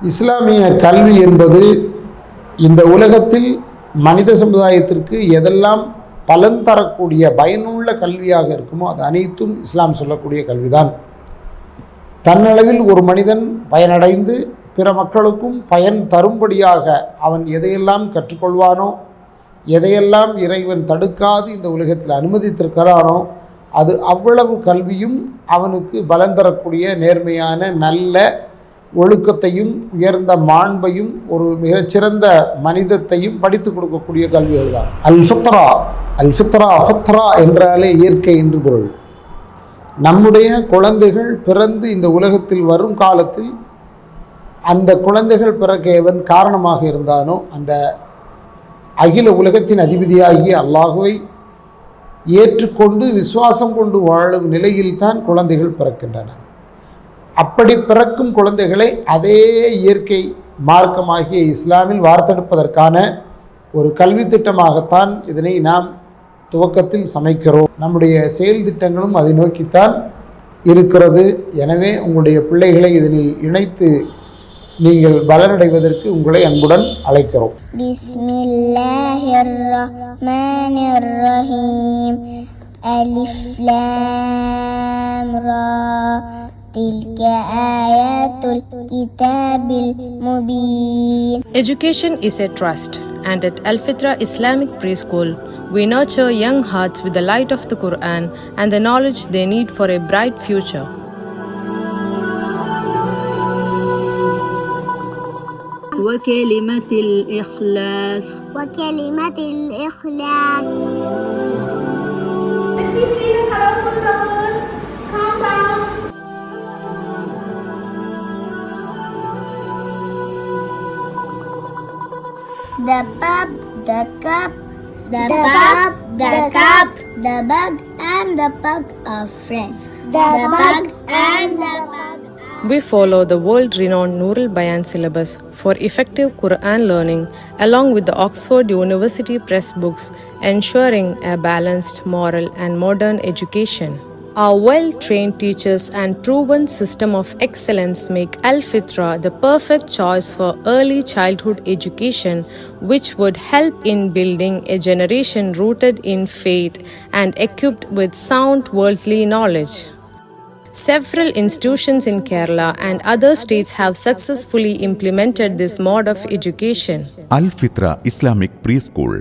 இஸ்லாமிய கல்வி என்பது இந்த உலகத்தில் மனித சமுதாயத்திற்கு எதெல்லாம் பலன் தரக்கூடிய பயனுள்ள கல்வியாக இருக்குமோ அது அனைத்தும் இஸ்லாம் சொல்லக்கூடிய கல்விதான். தன்னளவில் ஒரு மனிதன் பயனடைந்து பிற மக்களுக்கும் பயன் தரும்படியாக அவன் எதையெல்லாம் கற்றுக்கொள்வானோ, எதையெல்லாம் இறைவன் தடுக்காது இந்த உலகத்தில் அனுமதித்திருக்கிறானோ அது அவ்வளவு கல்வியும் அவனுக்கு பலன் தரக்கூடிய நேர்மையான நல்ல ஒழுக்கத்தையும் உயர்ந்த மாண்பையும் ஒரு மிகச்சிறந்த மனிதத்தையும் படித்து கொடுக்கக்கூடிய கல்விகள் தான். அஃபத்ரா என்றாலே இயற்கை என்று பொருள். நம்முடைய குழந்தைகள் பிறந்து இந்த உலகத்தில் வரும் காலத்தில் அந்த குழந்தைகள் பிறக்க எவன் காரணமாக இருந்தானோ அந்த அகில உலகத்தின் அதிபதியாகிய அல்லாஹுவை ஏற்றுக்கொண்டு விசுவாசம் கொண்டு வாழும் நிலையில்தான் குழந்தைகள் பிறக்கின்றன. அப்படி பிறக்கும் குழந்தைகளை அதே இயற்கை மார்க்கமாகிய இஸ்லாமில் வார்த்தெடுப்பதற்கான ஒரு கல்வி திட்டமாகத்தான் இதனை நாம் துவக்கத்தில் சமைக்கிறோம். நம்முடைய செயல் திட்டங்களும் அதை நோக்கித்தான் இருக்கிறது. எனவே உங்களுடைய பிள்ளைகளை இதனில் இணைத்து நீங்கள் பலனடைவதற்கு உங்களை அன்புடன் அழைக்கிறோம். பிஸ்மில்லாஹிர்ரஹ்மானிர்ரஹீம். அலிஃப் லாம் ரா. تلك آيات الكتاب المبين. Education is a trust, and at Al-Fitra Islamic Preschool, we nurture young hearts with the light of the Quran and the knowledge they need for a bright future. وكلمة الإخلاص. وكلمة الإخلاص. Let me see the colorful flowers. Calm down. The pub, the cup, the pub, the cup, the bug and the pug are friends. The bug and the pug. We follow the world-renowned Nurul Bayan syllabus for effective Quran learning along with the Oxford University Press books, ensuring a balanced, moral and modern education. Our well-trained teachers and proven system of excellence make Al-Fitra the perfect choice for early childhood education, which would help in building a generation rooted in faith and equipped with sound worldly knowledge. Several institutions in Kerala and other states have successfully implemented this mode of education. Al-Fitra Islamic Preschool.